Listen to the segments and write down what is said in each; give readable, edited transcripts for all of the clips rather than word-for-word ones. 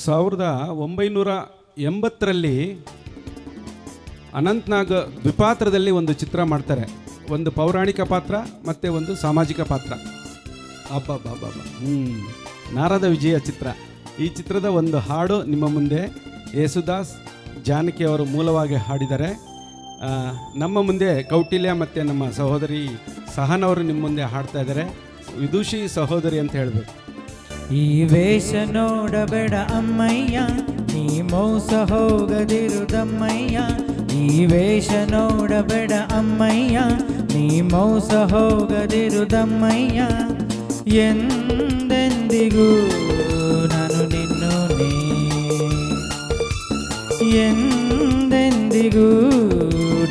1980ರಲ್ಲಿ ಅನಂತ್ನಾಗ್ ದ್ವಿಪಾತ್ರದಲ್ಲಿ ಒಂದು ಚಿತ್ರ ಮಾಡ್ತಾರೆ. ಒಂದು ಪೌರಾಣಿಕ ಪಾತ್ರ ಮತ್ತು ಒಂದು ಸಾಮಾಜಿಕ ಪಾತ್ರ. ಅಬ್ಬಬ್ಬಬ್ಬ ನಾರದ ವಿಜಯ ಚಿತ್ರ. ಈ ಚಿತ್ರದ ಒಂದು ಹಾಡು ನಿಮ್ಮ ಮುಂದೆ ಯೇಸುದಾಸ್ ಜಾನಕಿ ಅವರು ಮೂಲವಾಗಿ ಹಾಡಿದ್ದಾರೆ. ನಮ್ಮ ಮುಂದೆ ಕೌಟಿಲ್ಯ ಮತ್ತು ನಮ್ಮ ಸಹೋದರಿ ಸಹನವರು ನಿಮ್ಮ ಮುಂದೆ ಹಾಡ್ತಾ ಇದ್ದಾರೆ. ವಿದುಷಿ ಸಹೋದರಿ ಅಂತ ಹೇಳಬೇಕು. ಈ ವೇಷ ನೋಡಬೇಡ ಅಮ್ಮಯ್ಯ, ನೀ ಮೋಸ ಹೋಗದಿರುದಮ್ಮಯ್ಯ. ಈ ವೇಷ ನೋಡಬೇಡ ಅಮ್ಮಯ್ಯ, ನೀ ಮೋಸ ಹೋಗದಿರುದಮ್ಮಯ್ಯ. ಎಂದೆಂದಿಗೂ ನಾನು ನಿನ್ನೋನೇ, ಎಂದೆಂದಿಗೂ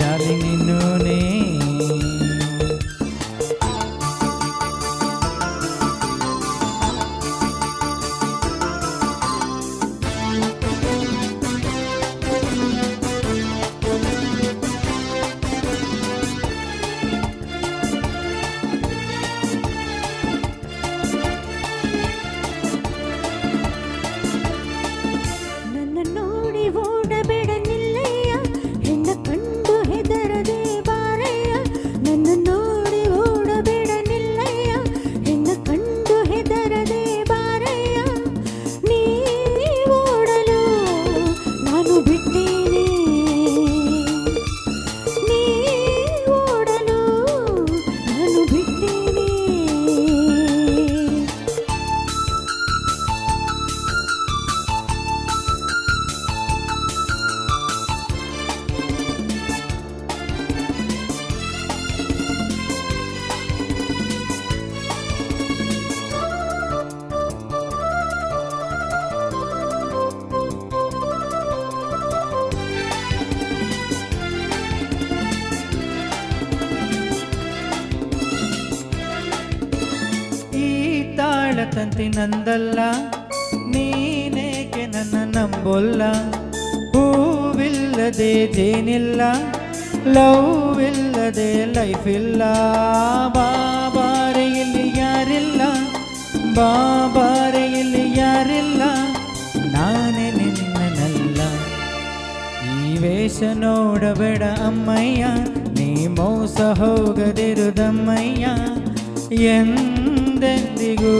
ಡಾರ್ಲಿಂಗ್ ನಿನ್ನೋನೇ. ತಂತಿ ನಂದಲ್ಲ, ನೀನೇಕೆ ನನ್ನ ನಂಬೊಲ್ಲ. ಹೂವಿಲ್ಲದೆ ಜೇನಿಲ್ಲ, ಲವ್ ಇಲ್ಲದೆ ಲೈಫ್ ಇಲ್ಲ. ಬಾಬಾರೆ ಇಲ್ಲಿ ಯಾರಿಲ್ಲ, ಬಾಬಾರೆ ಇಲ್ಲಿ ಯಾರಿಲ್ಲ, ನಾನೇ ನಿನ್ನನಲ್ಲ. ಈ ವೇಷ ನೋಡಬೇಡ ಅಮ್ಮಯ್ಯ, ನೀ ಮೋಸ ಹೋಗದಿರುದಮ್ಮಯ್ಯ. ಎಂದೆಂದಿಗೂ